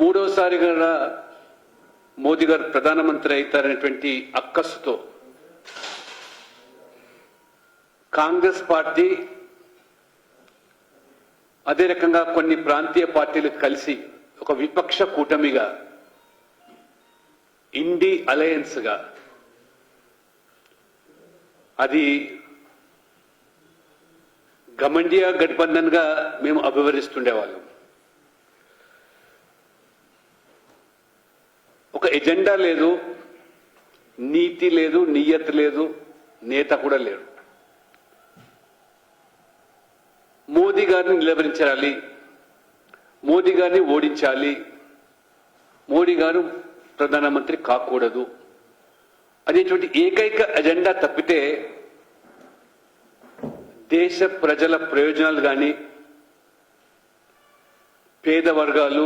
మూడోసారి కూడా మోదీ గారు ప్రధానమంత్రి అవుతారనేటువంటి అక్కసుతో కాంగ్రెస్ పార్టీ అదే రకంగా కొన్ని ప్రాంతీయ పార్టీలు కలిసి ఒక విపక్ష కూటమిగా ఇండి అలయన్స్ గా అది గమండియా గఠబంధన్ గా మేము అభివర్ణిస్తుండేవాళ్ళం. ఒక ఎజెండా లేదు, నీతి లేదు, నియత్ లేదు, నేత కూడా లేడు. మోదీ గారిని నిలవరించాలి, మోదీ గారిని ఓడించాలి, మోడీ గారు ప్రధానమంత్రి కాకూడదు అనేటువంటి ఏకైక ఎజెండా తప్పితే దేశ ప్రజల ప్రయోజనాలు కానీ పేద వర్గాలు,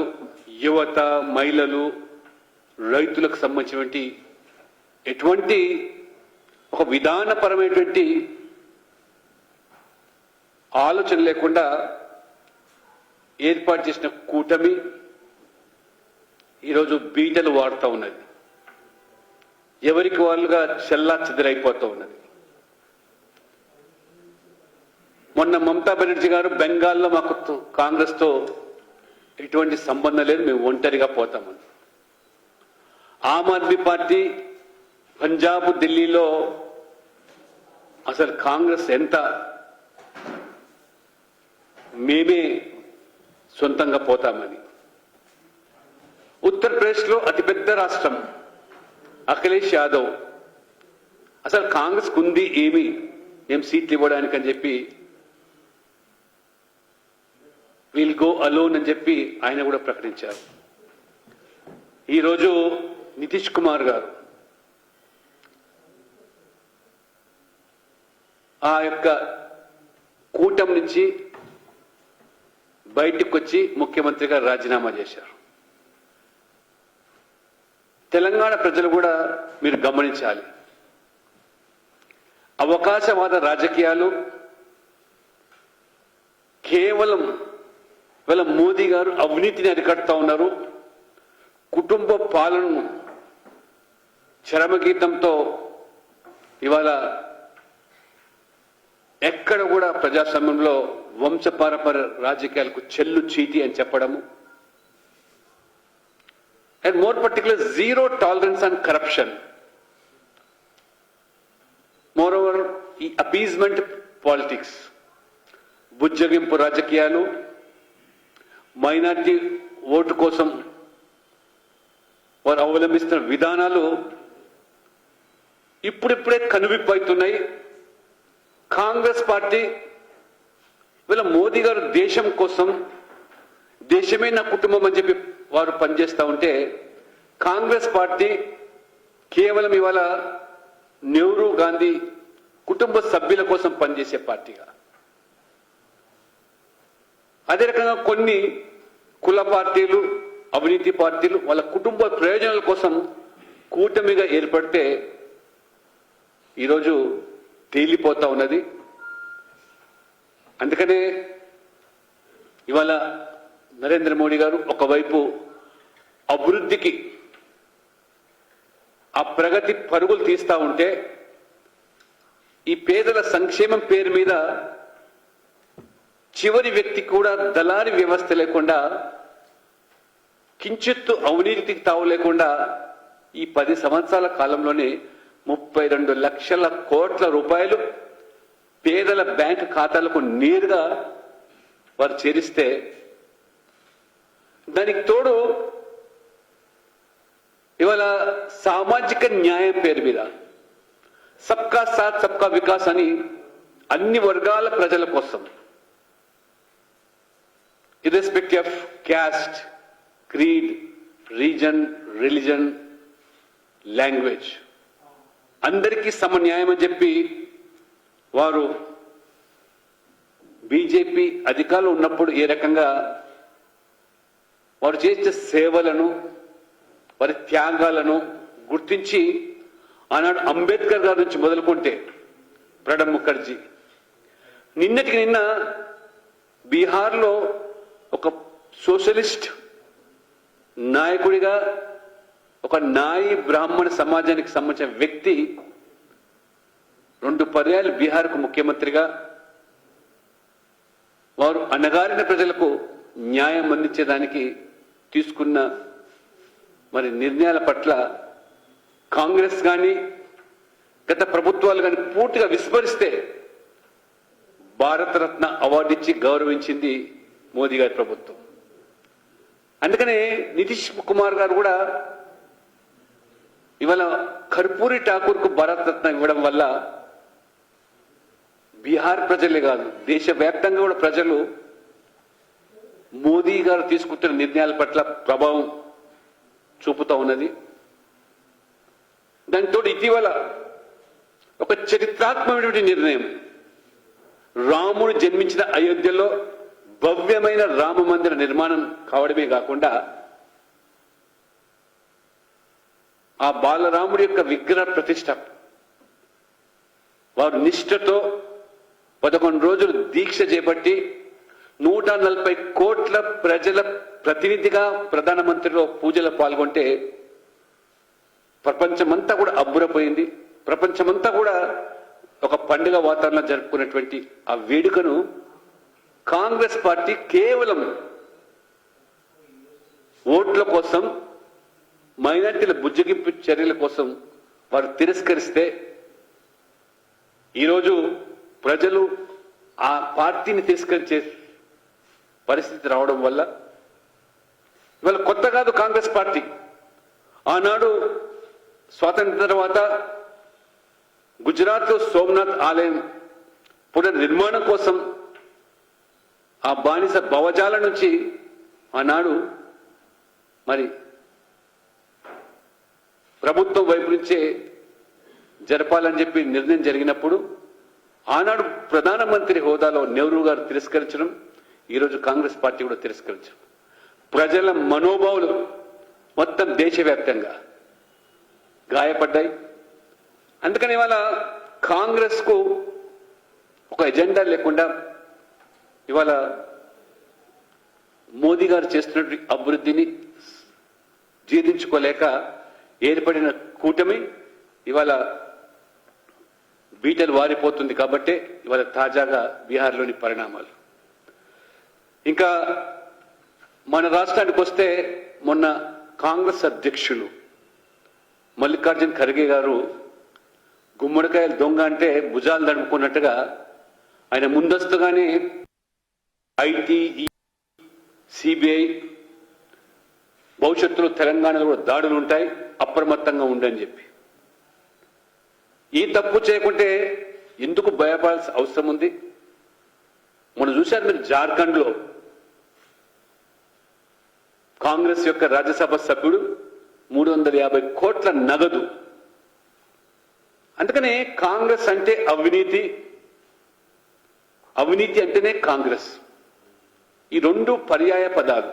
యువత, మహిళలు, రైతులకు సంబంధించినటువంటి ఎటువంటి ఒక విధానపరమైనటువంటి ఆలోచన లేకుండా ఏర్పాటు చేసిన కూటమి ఈరోజు బీటలు వాడుతూ ఉన్నది. ఎవరికి వాళ్ళుగా చెల్లా చెదరైపోతూ ఉన్నది. మొన్న మమతా బెనర్జీ గారు బెంగాల్లో మాకు కాంగ్రెస్తో ఎటువంటి సంబంధం లేదు, మేము ఒంటరిగా పోతామని. ఆమ్ ఆద్మీ పార్టీ పంజాబ్, ఢిల్లీలో అసలు కాంగ్రెస్ ఎంత మేమే సొంతంగా పోతామని. ఉత్తరప్రదేశ్లో అతిపెద్ద రాష్ట్రం అఖిలేష్ యాదవ్ అసలు కాంగ్రెస్ కుంది ఏమి ఏం సీట్లు ఇవ్వడానికి అని చెప్పి విల్ గో అలోన్ అని చెప్పి ఆయన కూడా ప్రకటించారు. ఈరోజు నితీష్ కుమార్ గారు ఆ యొక్క కూటమి నుంచి బయటకు వచ్చి ముఖ్యమంత్రిగా రాజీనామా చేశారు. తెలంగాణ ప్రజలు కూడా మీరు గమనించాలి. అవకాశవాద రాజకీయాలు కేవలం ఇవాళ మోదీ గారు అవినీతిని అరికడతా ఉన్నారు. కుటుంబ పాలనను చరమగీతంతో ఇవాళ ఎక్కడ కూడా ప్రజాస్వామ్యంలో వంశపారపర రాజకీయాలకు చెల్లు చీటి అని చెప్పడము, and more particular zero tolerance on corruption. More over ఈ అపీజ్మెంట్ పాలిటిక్స్, బుజ్జగింపు రాజకీయాలు, మైనార్టీ ఓటు కోసం వారు అవలంబిస్తున్న విధానాలు ఇప్పుడిప్పుడే కనువిప్పవుతున్నాయి. కాంగ్రెస్ పార్టీ వీళ్ళ మోదీ గారు దేశం కోసం, దేశమే నా కుటుంబం అని చెప్పి వారు పనిచేస్తూ ఉంటే, కాంగ్రెస్ పార్టీ కేవలం ఇవాళ నెహ్రూ, గాంధీ కుటుంబ సభ్యుల కోసం పనిచేసే పార్టీగా, అదే రకంగా కొన్ని కుల పార్టీలు, అవినీతి పార్టీలు వాళ్ళ కుటుంబ ప్రయోజనాల కోసం కూటమిగా ఏర్పడితే ఈరోజు తేలిపోతా ఉన్నది. అందుకనే ఇవాళ నరేంద్ర మోడీ గారు ఒకవైపు అభివృద్ధికి ఆ ప్రగతి పరుగులు తీస్తా ఉంటే, ఈ పేదల సంక్షేమం పేరు మీద చివరి వ్యక్తి కూడా దళారీ వ్యవస్థ లేకుండా, కించిత్తు అవినీతికి తావు లేకుండా ఈ 10 సంవత్సరాల కాలంలోనే 32 లక్షల కోట్ల రూపాయలు పేదల బ్యాంక్ ఖాతాలకు నేరుగా వారు చేరిస్తే, దానికి తోడు ఇవాళ సామాజిక న్యాయం పేరు మీద సబ్కా సాత్ సబ్కా వికాస్ అని అన్ని వర్గాల ప్రజల కోసం, irrespective of caste, creed, reason, religion, language, అందరికీ సమన్యాయం అని చెప్పి వారు బీజేపీ అధికారంలో ఉన్నప్పుడు ఏ రకంగా వారు చేసే సేవలను, వారి త్యాగాలను గుర్తించి ఆనాడు అంబేద్కర్ గారి నుంచి మొదలుకుంటే ప్రణబ్ ముఖర్జీ, నిన్నటికి నిన్న బీహార్లో ఒక సోషలిస్ట్ నాయకుడిగా ఒక నాయి బ్రాహ్మణ సమాజానికి సంబంధించిన వ్యక్తి 2 పర్యాయాలు బీహార్కు ముఖ్యమంత్రిగా వారు అణగారిన ప్రజలకు న్యాయం అందించేదానికి తీసుకున్న మరి నిర్ణయాల పట్ల కాంగ్రెస్ కానీ గత ప్రభుత్వాలు కానీ పూర్తిగా విస్మరిస్తే భారతరత్న అవార్డు ఇచ్చి గౌరవించింది మోదీ గారి ప్రభుత్వం. అందుకనే నితీష్ కుమార్ గారు కూడా ఇవాళ కర్పూరి ఠాకూర్కు భారతరత్న ఇవ్వడం వల్ల బీహార్ ప్రజలే కాదు దేశవ్యాప్తంగా కూడా ప్రజలు మోదీ గారు తీసుకుంటున్న నిర్ణయాల పట్ల ప్రభావం చూపుతా ఉన్నది. దానితో ఇటీవల ఒక చరిత్రాత్మకమైనటువంటి నిర్ణయం, రాముడు జన్మించిన అయోధ్యలో భవ్యమైన రామ మందిర నిర్మాణం కావడమే కాకుండా ఆ బాలరాముడి యొక్క విగ్రహ ప్రతిష్ట వారు నిష్ఠతో 11 రోజులు దీక్ష చేపట్టి 140 కోట్ల ప్రజల ప్రతినిధిగా ప్రధానమంత్రిలో పూజలో పాల్గొంటే ప్రపంచమంతా కూడా అబ్బురపోయింది. ప్రపంచమంతా కూడా ఒక పండుగ వాతావరణం జరుపుకున్నటువంటి ఆ వేడుకను కాంగ్రెస్ పార్టీ కేవలం ఓట్ల కోసం, మైనార్టీల బుజ్జగింపు చర్యల కోసం వారు తిరస్కరిస్తే ఈరోజు ప్రజలు ఆ పార్టీని తిరస్కరించే పరిస్థితి రావడం వల్ల ఇవాళ కొత్త కాదు కాంగ్రెస్ పార్టీ. ఆనాడు స్వాతంత్ర తర్వాత గుజరాత్లో సోమనాథ్ ఆలయం పునర్నిర్మాణం కోసం ఆ బానిస భవజాల నుంచి ఆనాడు మరి ప్రభుత్వం వైపు నుంచే జరపాలని చెప్పి నిర్ణయం జరిగినప్పుడు ఆనాడు ప్రధానమంత్రి హోదాలో నెహ్రూ గారు తిరస్కరించడం, ఈరోజు కాంగ్రెస్ పార్టీ కూడా తిరస్కరించడం, ప్రజల మనోభావాలు మొత్తం దేశవ్యాప్తంగా గాయపడ్డాయి. అందుకని ఇవాళ కాంగ్రెస్ కు ఒక ఎజెండా లేకుండా ఇవాళ మోదీ గారు చేస్తున్నటువంటి అభివృద్ధిని జీర్ణించుకోలేక ఏర్పడిన కూటమి ఇవాళ బీటలు వారిపోతుంది. కాబట్టి ఇవాళ తాజాగా బీహార్లోని పరిణామాలు. ఇంకా మన రాష్ట్రానికి వస్తే మొన్న కాంగ్రెస్ అధ్యక్షులు మల్లికార్జున్ ఖర్గే గారు గుమ్మడికాయలు దొంగ అంటే భుజాలు నడుపుకున్నట్టుగా ఆయన ముందస్తుగానే ఐటీ, సిబిఐ భవిష్యత్తులో తెలంగాణలో కూడా దాడులు ఉంటాయి, అప్రమత్తంగా ఉండని చెప్పి. ఈ తప్పు చేయకుంటే ఎందుకు భయపడాల్సిన అవసరం ఉంది? మనం చూశారు మీరు జార్ఖండ్లో కాంగ్రెస్ యొక్క రాజ్యసభ సభ్యుడు 350 కోట్ల నగదు. అందుకనే కాంగ్రెస్ అంటే అవినీతి, అవినీతి అంటేనే కాంగ్రెస్, ఈ 2 పర్యాయ పదాలు.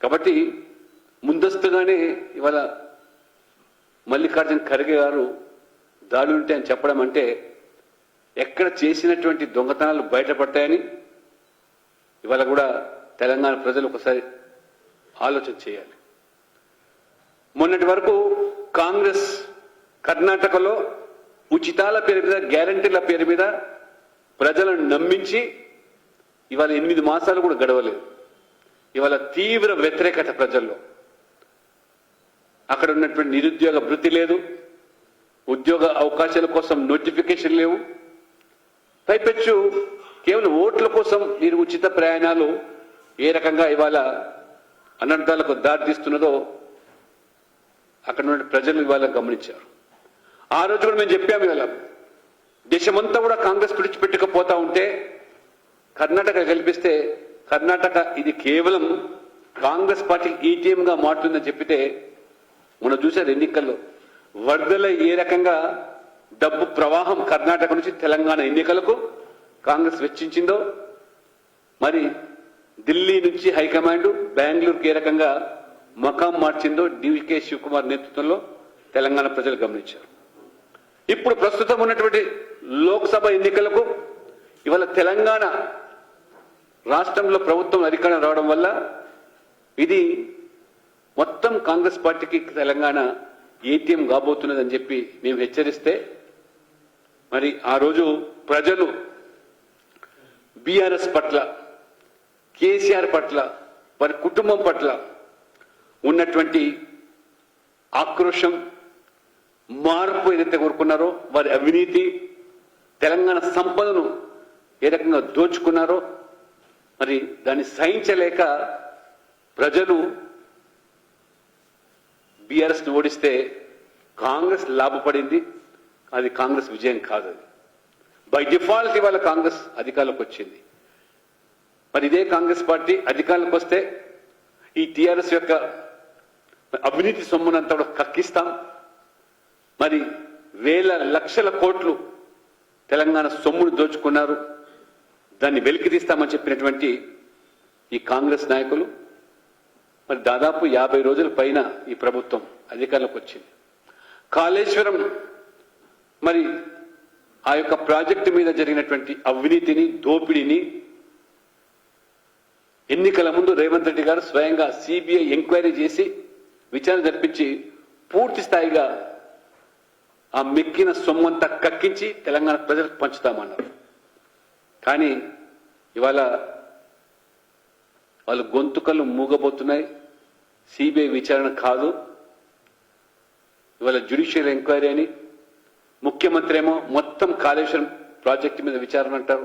కాబట్టి ముందస్తుగానే ఇవాళ మల్లికార్జున్ ఖర్గే గారు దాడులు ఉంటాయని చెప్పడం అంటే ఎక్కడ చేసినటువంటి దొంగతనాలు బయటపడతాయని ఇవాళ కూడా తెలంగాణ ప్రజలు ఒకసారి ఆలోచన చేయాలి. మొన్నటి వరకు కాంగ్రెస్ కర్ణాటకలో ఉచితాల పేరు మీద, గ్యారంటీల పేరు మీద ప్రజలను నమ్మించి ఇవాళ 8 మాసాలు కూడా గడవలేదు. ఇవాళ తీవ్ర వ్యతిరేకత ప్రజల్లో. అక్కడ ఉన్నటువంటి నిరుద్యోగ భృతి లేదు, ఉద్యోగ అవకాశాల కోసం నోటిఫికేషన్ లేవు, పైపెచ్చు కేవలం ఓట్ల కోసం మీరు ఉచిత ప్రయాణాలు ఏ రకంగా ఇవాళ అనర్థాలకు దారితీస్తున్నదో అక్కడ ఉన్న ప్రజలు ఇవాళ గమనించారు. ఆ రోజు కూడా మేము చెప్పాము, ఇవాళ దేశమంతా కూడా కాంగ్రెస్ విడిచిపెట్టుకపోతా ఉంటే కర్ణాటక గెలిపిస్తే కర్ణాటక ఇది కేవలం కాంగ్రెస్ పార్టీ ఈటీఎంగా మారుతుందని చెప్పితే మనం చూశారు ఎన్నికల్లో వరదల ఏ రకంగా డబ్బు ప్రవాహం కర్ణాటక నుంచి తెలంగాణ ఎన్నికలకు కాంగ్రెస్ వెచ్చించిందో, మరి ఢిల్లీ నుంచి హైకమాండ్ బెంగళూరుకి ఏ రకంగా మకాం మార్చిందో డివికే శివకుమార్ నేతృత్వంలో తెలంగాణ ప్రజలు గమనించారు. ఇప్పుడు ప్రస్తుతం ఉన్నటువంటి లోక్సభ ఎన్నికలకు ఇవాళ తెలంగాణ రాష్ట్రంలో ప్రభుత్వం అధికారం రావడం వల్ల ఇది మొత్తం కాంగ్రెస్ పార్టీకి తెలంగాణ ఏటీఎం కాబోతున్నదని చెప్పి మేము హెచ్చరిస్తే మరి ఆ రోజు ప్రజలు బీఆర్ఎస్ పట్ల, కేసీఆర్ పట్ల, వారి కుటుంబం పట్ల ఉన్నటువంటి ఆక్రోశం, మార్పు ఏదైతే కోరుకున్నారో, వారి అవినీతి, తెలంగాణ సంపదను ఏ రకంగా దోచుకున్నారో మరి దాన్ని సహించలేక ప్రజలు బీఆర్ఎస్ని ఓడిస్తే కాంగ్రెస్ లాభపడింది. అది కాంగ్రెస్ విజయం కాదు. అది బై డిఫాల్ట్ ఇవాళ కాంగ్రెస్ అధికారంలోకి వచ్చింది. మరి ఇదే కాంగ్రెస్ పార్టీ అధికారంలోకి వస్తే ఈ టీఆర్ఎస్ యొక్క అవినీతి సొమ్మునంతా కూడా కక్కిస్తాం, మరి వేల లక్షల కోట్లు తెలంగాణ సొమ్మును దోచుకున్నారు, దాన్ని వెలికి తీస్తామని చెప్పినటువంటి ఈ కాంగ్రెస్ నాయకులు మరి దాదాపు 50 రోజుల పైన ఈ ప్రభుత్వం అధికారంలోకి వచ్చింది. కాళేశ్వరం మరి ఆ యొక్క ప్రాజెక్టు మీద జరిగినటువంటి అవినీతిని, దోపిడీని ఎన్నికల ముందు రేవంత్ రెడ్డి గారు స్వయంగా సిబిఐ ఎంక్వైరీ చేసి విచారణ జరిపించి పూర్తి స్థాయిగా ఆ మెక్కిన సొమ్మంతా కక్కించి తెలంగాణ ప్రజలకు పంచుతామన్నారు. కానీ ఇవాళ వాళ్ళు గొంతుకలు మూగబోతున్నాయి. సిబిఐ విచారణ కాదు, ఇవాళ జ్యుడిషియల్ ఎంక్వైరీ అని, ముఖ్యమంత్రి ఏమో మొత్తం కాళేశ్వరం ప్రాజెక్టు మీద విచారణ అంటారు.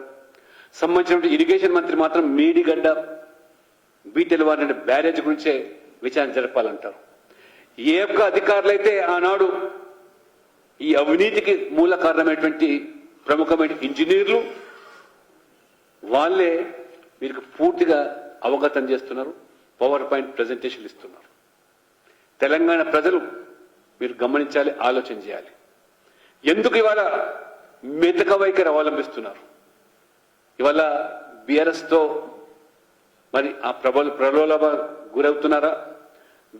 సంబంధించిన ఇరిగేషన్ మంత్రి మాత్రం మేడిగడ్డ బీటెల్ వారి బ్యారేజ్ గురించే విచారణ జరపాలంటారు. ఏ ఒక్క అధికారులైతే ఆనాడు ఈ అవినీతికి మూల కారణమైనటువంటి ప్రముఖమైన ఇంజనీర్లు వాళ్ళే వీరికి పూర్తిగా అవగతం చేస్తున్నారు, పవర్ పాయింట్ ప్రజెంటేషన్ ఇస్తున్నారు. తెలంగాణ ప్రజలు మీరు గమనించాలి, ఆలోచన చేయాలి. ఎందుకు ఇవాళ మెతక వైఖరి అవలంబిస్తున్నారు? ఇవాళ బీఆర్ఎస్తో మరి ఆ ప్రలోభ గురవుతున్నారా?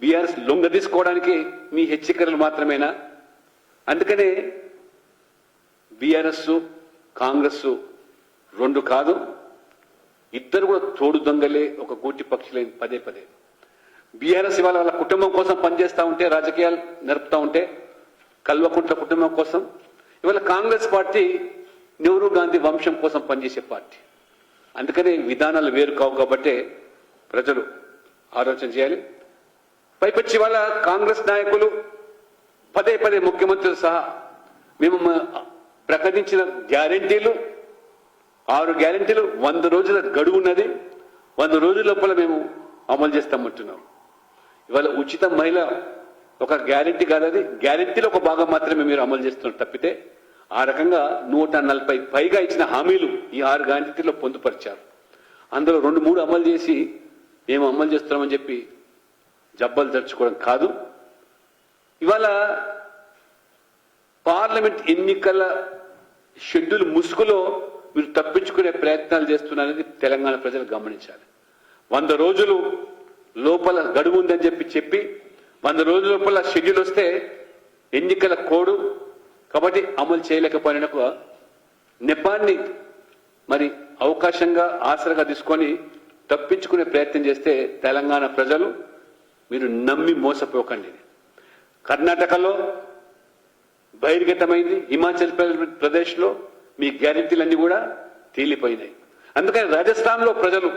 బీఆర్ఎస్ లొంగ తీసుకోవడానికి మీ హెచ్చరికలు మాత్రమేనా? అందుకనే బీఆర్ఎస్ కాంగ్రెస్ రెండు కాదు, ఇద్దరు కూడా తోడు దొంగలే, ఒక గూటి పక్షులే. పదే పదే బీఆర్ఎస్ ఇవాళ వాళ్ళ కుటుంబం కోసం పనిచేస్తూ ఉంటే, రాజకీయాలు నడుపుతూ ఉంటే, కల్వకుంట్ల కుటుంబం కోసం. ఇవాళ కాంగ్రెస్ పార్టీ నెహ్రూ గాంధీ వంశం కోసం పనిచేసే పార్టీ. అందుకనే విధానాలు వేరు కావు కాబట్టి ప్రజలు ఆలోచన చేయాలి. పైపచ్చి వాళ్ళ కాంగ్రెస్ నాయకులు పదే పదే ముఖ్యమంత్రులు సహా మేము ప్రకటించిన గ్యారెంటీలు 6 గ్యారెంటీలు 100 రోజుల గడువు ఉన్నది, 100 రోజుల లోపల మేము అమలు చేస్తామంటున్నాం. ఇవాళ ఉచిత మహిళ ఒక గ్యారెంటీ కాదు, అది గ్యారెంటీలో ఒక భాగం మాత్రమే మీరు అమలు చేస్తున్నారు తప్పితే ఆ రకంగా 140 పైగా ఇచ్చిన హామీలు ఈ 6 గ్యారెంటీలో పొందుపరిచారు. అందులో 2-3 అమలు చేసి మేము అమలు చేస్తున్నామని చెప్పి జబ్బలు తెరుచుకోవడం కాదు. ఇవాళ పార్లమెంట్ ఎన్నికల షెడ్యూల్ ముసుగులో మీరు తప్పించుకునే ప్రయత్నాలు చేస్తున్నారనేది తెలంగాణ ప్రజలు గమనించాలి. 100 రోజులు లోపల గడువు ఉందని చెప్పి 100 రోజుల లోపల షెడ్యూల్ వస్తే ఎన్నికల కోడ్ కాబట్టి అమలు చేయలేకపోయిన నెపాన్ని మరి అవకాశంగా ఆసరగా తీసుకొని తప్పించుకునే ప్రయత్నం చేస్తే తెలంగాణ ప్రజలు మీరు నమ్మి మోసపోకండి. కర్ణాటకలో బహిర్గతమైంది, హిమాచల్ ప్రదేశ్లో మీ గ్యారెంటీలన్నీ కూడా తేలిపోయినాయి. అందుకని రాజస్థాన్లో ప్రజలు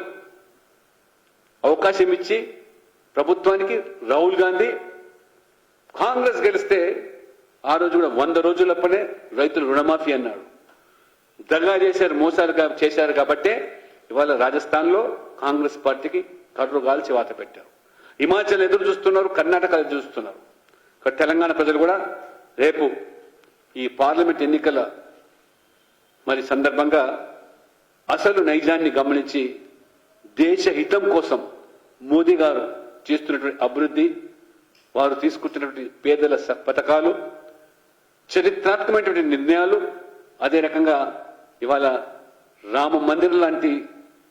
అవకాశం ఇచ్చి ప్రభుత్వానికి రాహుల్ గాంధీ కాంగ్రెస్ గెలిస్తే ఆ రోజు కూడా 100 రోజులప్పనే రైతులు రుణమాఫీ అన్నాడు. దగా చేశారు, మోసాలు చేశారు కాబట్టే ఇవాళ రాజస్థాన్లో కాంగ్రెస్ పార్టీకి కర్రు గాల్చి వాత పెట్టారు. హిమాచల్ ఎదురు చూస్తున్నారు, కర్ణాటక ఎదురు చూస్తున్నారు. తెలంగాణ ప్రజలు కూడా రేపు ఈ పార్లమెంట్ ఎన్నికల మరి సందర్భంగా అసలు నైజాన్ని గమనించి దేశ హితం కోసం మోదీ గారు చేస్తున్నటువంటి అభివృద్ధి, వారు తీసుకుంటున్నటువంటి పేదల పథకాలు, చరిత్రాత్మకమైనటువంటి నిర్ణయాలు, అదే రకంగా ఇవాళ రామ మందిరం లాంటి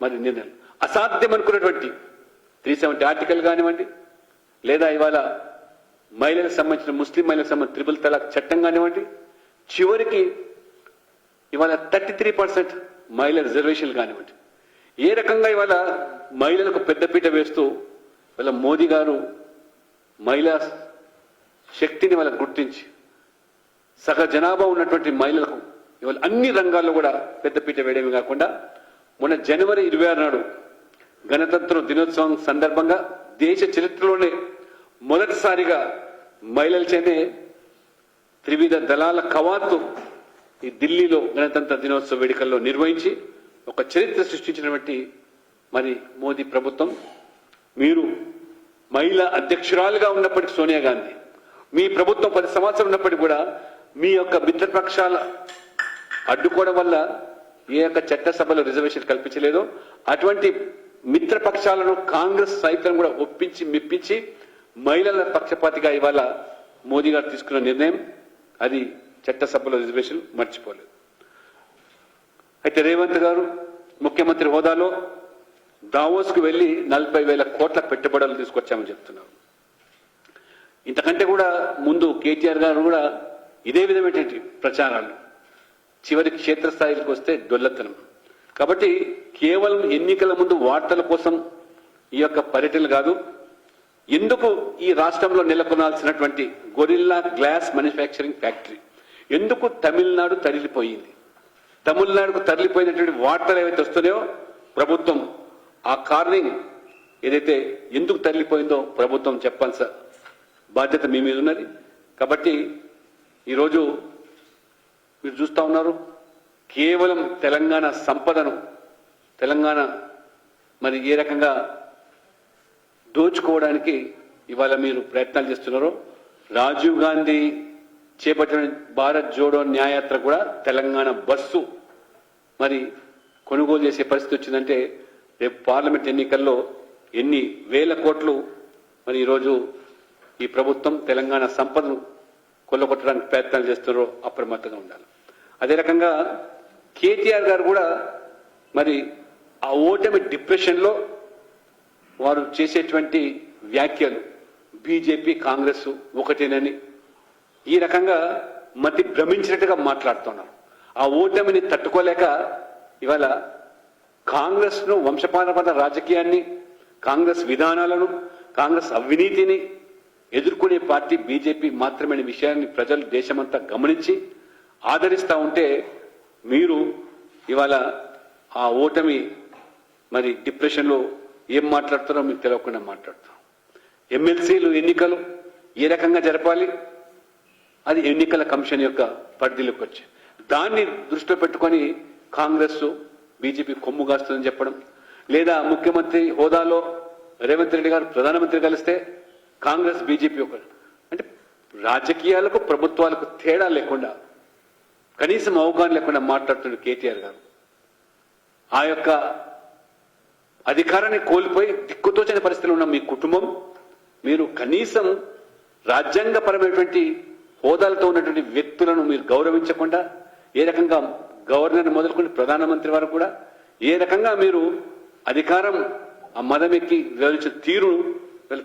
మరి నిర్ణయాలు, అసాధ్యం అనుకున్నటువంటి 370 ఆర్టికల్ కానివ్వండి, లేదా ఇవాళ మహిళలకు సంబంధించిన ముస్లిం మహిళలకు సంబంధించిన ట్రిపుల్ తలాక్ చట్టం కానివ్వండి, చివరికి ఇవాళ 33% మహిళల రిజర్వేషన్లు కానివ్వండి, ఏ రకంగా ఇవాళ మహిళలకు పెద్దపీట వేస్తూ ఇవాళ మోదీ గారు మహిళా శక్తిని వాళ్ళకు గుర్తించి సగ జనాభా ఉన్నటువంటి మహిళలకు ఇవాళ అన్ని రంగాల్లో కూడా పెద్దపీట వేయడమే కాకుండా మొన్న జనవరి 26 నాడు గణతంత్ర దినోత్సవం సందర్భంగా దేశ చరిత్రలోనే మొదటిసారిగా మహిళలచేనే త్రివిధ దళాల కవాతు ఈ ఢిల్లీలో గణతంత్ర దినోత్సవ వేడుకల్లో నిర్వహించి ఒక చరిత్ర సృష్టించినటువంటి మరి మోదీ ప్రభుత్వం, మీరు మహిళా అధ్యక్షురాలుగా ఉన్నప్పటికీ సోనియా గాంధీ, మీ ప్రభుత్వం 10 సంవత్సరాలు ఉన్నప్పటికీ కూడా మీ యొక్క మిత్రపక్షాల అడ్డుకోవడం వల్ల ఏ యొక్క చట్టసభలో రిజర్వేషన్ కల్పించలేదో అటువంటి మిత్రపక్షాలను కాంగ్రెస్ సైతం కూడా ఒప్పించి మెప్పించి మహిళల పక్షపాతిగా ఇవాళ మోదీ గారు తీసుకున్న నిర్ణయం, అది చట్టసభలో రిజర్వేషన్ మర్చిపోలేదు. అయితే రేవంత్ గారు ముఖ్యమంత్రి హోదాలో దావోస్కు వెళ్లి 40,000 కోట్ల పెట్టుబడులు తీసుకొచ్చామని చెప్తున్నారు. ఇంతకంటే కూడా ముందు కేటీఆర్ గారు కూడా ఇదే విధమైనటువంటి ప్రచారాలు, చివరి క్షేత్రస్థాయికి వస్తే డొల్లతనం. కాబట్టి కేవలం ఎన్నికల ముందు వార్తల కోసం ఈ యొక్క పర్యటనలు కాదు, ఎందుకు ఈ రాష్ట్రంలో నెలకొనాల్సినటువంటి గొరిల్లా గ్లాస్ మ్యానుఫ్యాక్చరింగ్ ఫ్యాక్టరీ ఎందుకు తమిళనాడు తరలిపోయింది, తమిళనాడుకు తరలిపోయినటువంటి వార్తలు ఏవైతే వస్తున్నాయో ప్రభుత్వం ఆ కారణం ఏదైతే ఎందుకు తరలిపోయిందో ప్రభుత్వం చెప్పాల్సిన బాధ్యత మీ మీద ఉన్నది. కాబట్టి ఈరోజు మీరు చూస్తూ ఉన్నారు, కేవలం తెలంగాణ సంపదను తెలంగాణ మరి ఏ రకంగా దోచుకోవడానికి ఇవాళ మీరు ప్రయత్నాలు చేస్తున్నారో, రాజీవ్ గాంధీ చేపట్టిన భారత్ జోడో న్యాయయాత్ర కూడా తెలంగాణ బస్సు మరి కొనుగోలు చేసే పరిస్థితి వచ్చిందంటే రేపు పార్లమెంట్ ఎన్నికల్లో ఎన్ని వేల కోట్లు మరి ఈరోజు ఈ ప్రభుత్వం తెలంగాణ సంపదను కొల్లగొట్టడానికి ప్రయత్నాలు చేస్తున్నారో అప్రమత్తంగా ఉండాలి. అదే రకంగా కేటీఆర్ గారు కూడా మరి ఆ ఓటమి డిప్రెషన్లో వారు చేసేటువంటి వ్యాఖ్యలు బీజేపీ కాంగ్రెస్ ఒకటేనని ఈ రకంగా మతి భ్రమించినట్టుగా మాట్లాడుతున్నారు. ఆ ఓటమిని తట్టుకోలేక ఇవాళ కాంగ్రెస్ ను వంశపారపద రాజకీయాన్ని, కాంగ్రెస్ విధానాలను, కాంగ్రెస్ అవినీతిని ఎదుర్కొనే పార్టీ బీజేపీ మాత్రమే విషయాన్ని ప్రజలు దేశమంతా గమనించి ఆదరిస్తూ ఉంటే మీరు ఇవాళ ఆ ఓటమి మరి డిప్రెషన్లో ఏం మాట్లాడుతారో మీకు తెలియకుండా మాట్లాడుతాం. ఎమ్మెల్సీలు ఎన్నికలు ఏ రకంగా జరపాలి, అది ఎన్నికల కమిషన్ యొక్క పరిధిలోకి వచ్చి దాన్ని దృష్టిలో పెట్టుకొని కాంగ్రెస్ బీజేపీ కొమ్ము కాస్తుందని చెప్పడం, లేదా ముఖ్యమంత్రి హోదాలో రేవంత్ రెడ్డి గారు ప్రధానమంత్రి కలిస్తే కాంగ్రెస్ బీజేపీ ఒకరు, అంటే రాజకీయాలకు ప్రభుత్వాలకు తేడా లేకుండా కనీసం అవగాహన లేకుండా మాట్లాడుతున్న కేటీఆర్ గారు ఆ యొక్క అధికారాన్ని కోల్పోయి దిక్కుతోచని పరిస్థితిలో ఉన్న మీ కుటుంబం, మీరు కనీసం రాజ్యాంగపరమైనటువంటి హోదాలతో ఉన్నటువంటి వ్యక్తులను మీరు గౌరవించకుండా ఏ రకంగా గవర్నర్ మొదలుకొని ప్రధానమంత్రి వరకు కూడా ఏ రకంగా మీరు అధికారం ఆ మదమెక్కి వివరించిన తీరు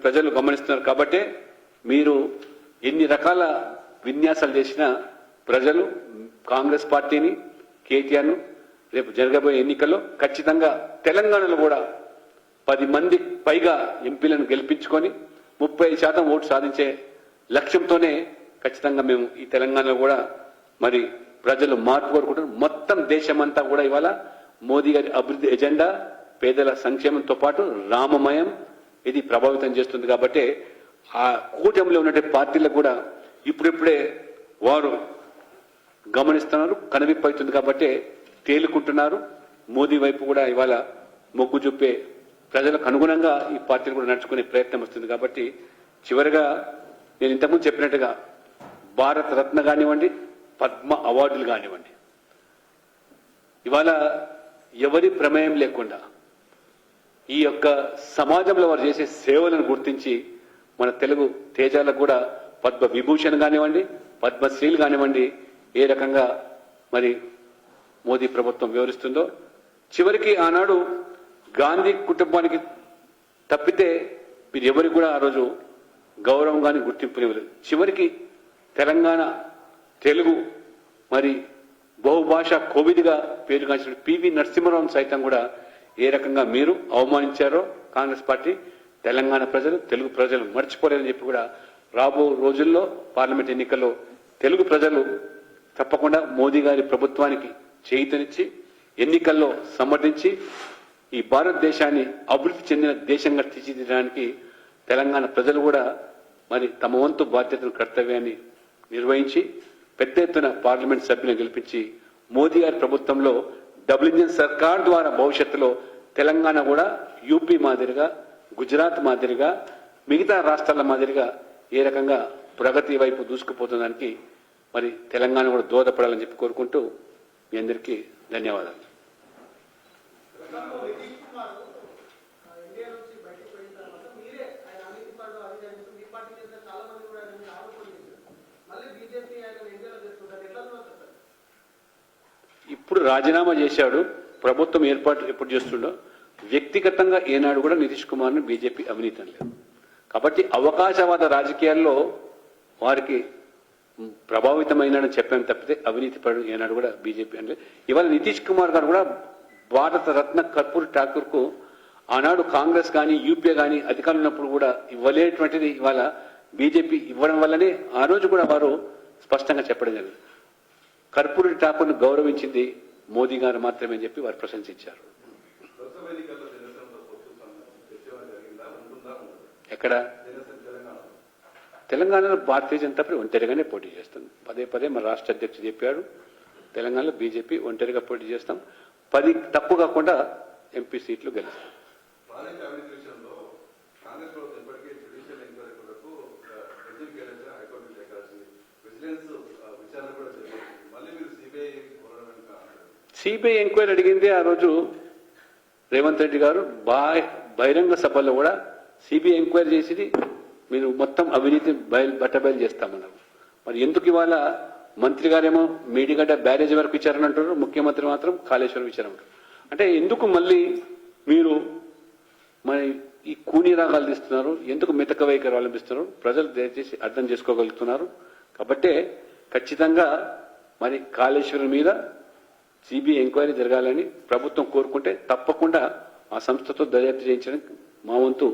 ప్రజలు గమనిస్తున్నారు. కాబట్టే మీరు ఎన్ని రకాల విన్యాసాలు చేసినా ప్రజలు కాంగ్రెస్ పార్టీని, కేటీఆర్ను రేపు జరగబోయే ఎన్నికల్లో ఖచ్చితంగా తెలంగాణలో కూడా 10 మంది పైగా ఎంపీలను గెలిపించుకొని 30% ఓటు సాధించే లక్ష్యంతోనే ఖచ్చితంగా మేము ఈ తెలంగాణలో కూడా మరి ప్రజలు మార్పు కోరుకుంటున్నారు. మొత్తం దేశమంతా కూడా ఇవాళ మోదీ గారి అభివృద్ధి ఎజెండా, పేదల సంక్షేమంతో పాటు రామమయం ఇది ప్రభావితం చేస్తుంది. కాబట్టి ఆ కూటమిలో ఉన్నటువంటి పార్టీలకు కూడా ఇప్పుడిప్పుడే వారు గమనిస్తున్నారు, కనువిప్పు అవుతుంది. కాబట్టి తేలుకుంటున్నారు. మోదీ వైపు కూడా ఇవాళ మొగ్గు చూపే ప్రజలకు అనుగుణంగా ఈ పార్టీలు కూడా నడుచుకునే ప్రయత్నం వస్తుంది. కాబట్టి చివరిగా నేను ఇంతకుముందు చెప్పినట్టుగా భారత రత్న కానివ్వండి, పద్మ అవార్డులు కానివ్వండి, ఇవాళ ఎవరి ప్రమేయం లేకుండా ఈ యొక్క సమాజంలో వారు చేసే సేవలను గుర్తించి మన తెలుగు తేజాలకు కూడా పద్మ విభూషణ్ కానివ్వండి, పద్మశ్రీలు కానివ్వండి, ఏ రకంగా మరి మోదీ ప్రభుత్వం వివరిస్తుందో, చివరికి ఆనాడు గాంధీ కుటుంబానికి తప్పితే మీరు ఎవరికి కూడా ఆ రోజు గౌరవం కానీ గుర్తింపునివ్వలేదు. చివరికి తెలంగాణ తెలుగు మరి బహుభాషా కోవిదిగా పేరుగాంచిన పివి నరసింహారావు సైతం కూడా ఏ రకంగా మీరు అవమానించారో కాంగ్రెస్ పార్టీ తెలంగాణ ప్రజలు తెలుగు ప్రజలు మర్చిపోలేదని చెప్పి కూడా రాబో రోజుల్లో పార్లమెంట్ ఎన్నికల్లో తెలుగు ప్రజలు తప్పకుండా మోదీ గారి ప్రభుత్వానికి చేయూతనిచ్చి ఎన్నికల్లో సమర్థించి ఈ భారతదేశాన్ని అభివృద్ధి చెందిన దేశంగా తీర్చిదిద్దడానికి తెలంగాణ ప్రజలు కూడా మరి తమ వంతు బాధ్యతను కర్తవ్యాన్ని నిర్వహించి పెద్ద ఎత్తున పార్లమెంట్ సభ్యులను గెలిపించి మోదీ గారి ప్రభుత్వంలో డబుల్ ఇంజిన్ సర్కార్ ద్వారా భవిష్యత్తులో తెలంగాణ కూడా యూపీ మాదిరిగా గుజరాత్ మాదిరిగా మిగతా రాష్ట్రాల మాదిరిగా ఏ రకంగా ప్రగతి వైపు దూసుకుపోతుందానికి మరి తెలంగాణ కూడా దోహదపడాలని చెప్పి కోరుకుంటూ మీ అందరికీ ధన్యవాదాలు. ఇప్పుడు రాజీనామా చేశాడు, ప్రభుత్వం ఏర్పాటు ఎప్పుడు చేస్తుండో వ్యక్తిగతంగా ఏనాడు కూడా నితీష్ కుమార్ను బీజేపీ అవినీతి లేదు. కాబట్టి అవకాశవాద రాజకీయాల్లో వారికి ప్రభావితమైనాడని చెప్పాను తప్పితే అవినీతి పడు ఏనాడు కూడా బీజేపీ అనలేదు. ఇవాళ నితీష్ కుమార్ గారు కూడా భారత రత్న కర్పూర్ ఠాకూర్కు ఆనాడు కాంగ్రెస్ కానీ యూపీఏ కానీ అధికారులు ఉన్నప్పుడు కూడా ఇవ్వలేటువంటిది ఇవాళ బీజేపీ ఇవ్వడం వల్లనే ఆ రోజు కూడా వారు స్పష్టంగా చెప్పడం జరిగింది. కర్పూరి ఠాకూర్ను గౌరవించింది మోదీ గారు మాత్రమే అని చెప్పి వారు ప్రశంసించారు. ఎక్కడ తెలంగాణలో భారతీయ జనతా పార్టీ ఒంటరిగానే పోటీ చేస్తుంది. పదే పదే మన రాష్ట్ర అధ్యక్షుడు చెప్పాడు, తెలంగాణలో బీజేపీ ఒంటరిగా పోటీ చేస్తాం, 10 తక్కువ కాకుండా ఎంపీ సీట్లు గెలుస్తాం. సిబిఐ ఎంక్వైరీ అడిగింది ఆ రోజు రేవంత్ రెడ్డి గారు బహిరంగ సభలో కూడా సిబిఐ ఎంక్వైరీ చేసి మీరు మొత్తం అవినీతి బట్టబయలు చేస్తామన్నారు. మరి ఎందుకు ఇవాళ మంత్రి గారేమో మేడిగడ్డ బ్యారేజ్ వరకు ఇచ్చారని అంటారు, ముఖ్యమంత్రి మాత్రం కాళేశ్వరం ఇచ్చారంటారు. అంటే ఎందుకు మళ్ళీ మీరు మరి ఈ కూని రాగాలు తీస్తున్నారు, ఎందుకు మితక వైఖరి అవలంబిస్తున్నారు ప్రజలు దయచేసి అర్థం చేసుకోగలుగుతున్నారు. కాబట్టే ఖచ్చితంగా మరి కాళేశ్వరం మీద సిబిఐ ఎంక్వైరీ జరగాలని ప్రభుత్వం కోరుకుంటే తప్పకుండా ఆ సంస్థతో దర్యాప్తు చేయించడానికి మా వంతు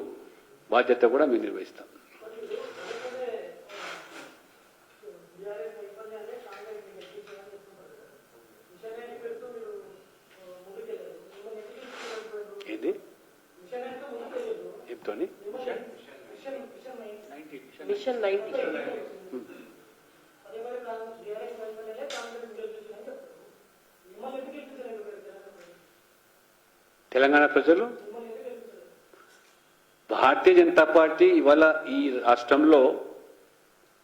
బాధ్యత కూడా మేము నిర్వహిస్తాం. ఏంది చెప్తోని మిషన్ 90 తెలంగాణ ప్రజలు భారతీయ జనతా పార్టీ ఇవాళ ఈ రాష్ట్రంలో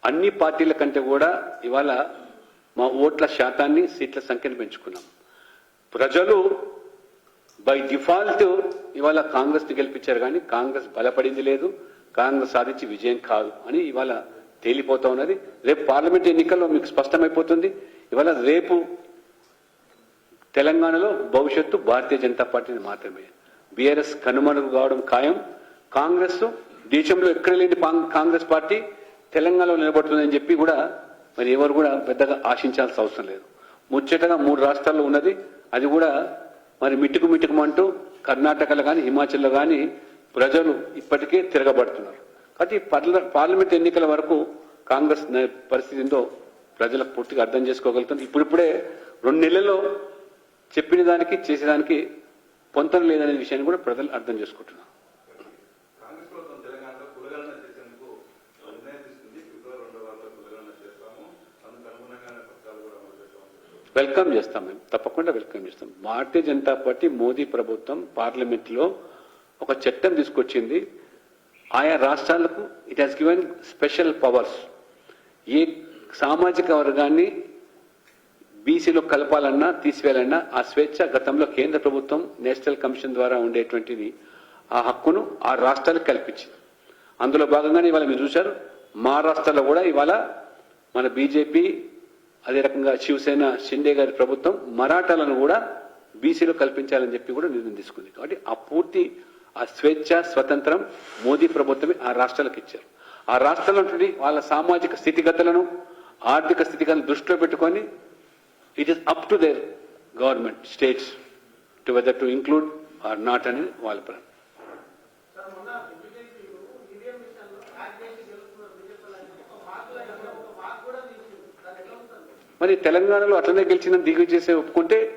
అన్ని పార్టీల కంటే కూడా ఇవాళ మా ఓట్ల శాతాన్ని సీట్ల సంఖ్యను పెంచుకున్నాం. ప్రజలు బై డిఫాల్ట్ ఇవాళ కాంగ్రెస్ ని గెలిపించారు, కానీ కాంగ్రెస్ బలపడింది లేదు, కాంగ్రెస్ సాధించి విజయం కాదు అని ఇవాళ తేలిపోతా ఉన్నది. రేపు పార్లమెంట్ ఎన్నికల్లో మీకు స్పష్టమైపోతుంది. ఇవాళ రేపు తెలంగాణలో భవిష్యత్తు భారతీయ జనతా పార్టీని మాత్రమే. బీఆర్ఎస్ కనుమరుగు కావడం ఖాయం. కాంగ్రెస్ దేశంలో ఎక్కడ లేని కాంగ్రెస్ పార్టీ తెలంగాణలో నిలబడుతుందని చెప్పి కూడా మరి ఎవరు కూడా పెద్దగా ఆశించాల్సిన అవసరం లేదు. ముచ్చటగా 3 రాష్ట్రాల్లో ఉన్నది, అది కూడా మరి మిట్టుకుమంటూ కర్ణాటకలో కానీ హిమాచల్లో కానీ ప్రజలు ఇప్పటికే తిరగబడుతున్నారు. కాబట్టి పార్లమెంట్ ఎన్నికల వరకు కాంగ్రెస్ పరిస్థితి ఏందో ప్రజలకు పూర్తిగా అర్థం చేసుకోగలుగుతుంది. ఇప్పుడిప్పుడే 2 నెలల్లో చెప్పిన దానికి చేసేదానికి పొంతన లేదనే విషయాన్ని కూడా ప్రజలు అర్థం చేసుకుంటున్నారు. వెల్కమ్ చేస్తాం, మేము తప్పకుండా వెల్కమ్ చేస్తాం. భారతీయ జనతా పార్టీ మోదీ ప్రభుత్వం పార్లమెంట్లో ఒక చట్టం తీసుకొచ్చింది. ఆయా రాష్ట్రాలకు it has given special powers. ఏ సామాజిక వర్గాన్ని బీసీలో కలపాలన్నా తీసివేయాలన్నా ఆ స్వేచ్ఛ గతంలో కేంద్ర ప్రభుత్వం నేషనల్ కమిషన్ ద్వారా ఉండేటువంటిది ఆ హక్కును ఆ రాష్ట్రాలకు కల్పించింది. అందులో భాగంగానే ఇవాళ మీరు చూశారు మహారాష్ట్రలో కూడా ఇవాళ మన బీజేపీ అదే రకంగా శివసేన షిండే గారి ప్రభుత్వం మరాఠాలను కూడా బీసీలో కల్పించాలని చెప్పి కూడా నిర్ణయం తీసుకుంది. కాబట్టి ఆ పూర్తి ఆ స్వేచ్ఛ స్వతంత్రం మోదీ ప్రభుత్వమే ఆ రాష్ట్రాలకు ఇచ్చారు. ఆ రాష్ట్రాల్లో వాళ్ళ సామాజిక స్థితిగతులను ఆర్థిక స్థితిగతులను దృష్టిలో పెట్టుకొని it is up to their government states to whether to include or not అని వాళ్ళ మరి తెలంగాణలో అట్లనే గెలిచిన దిగ్విజయ్ ఒప్పుకుంటే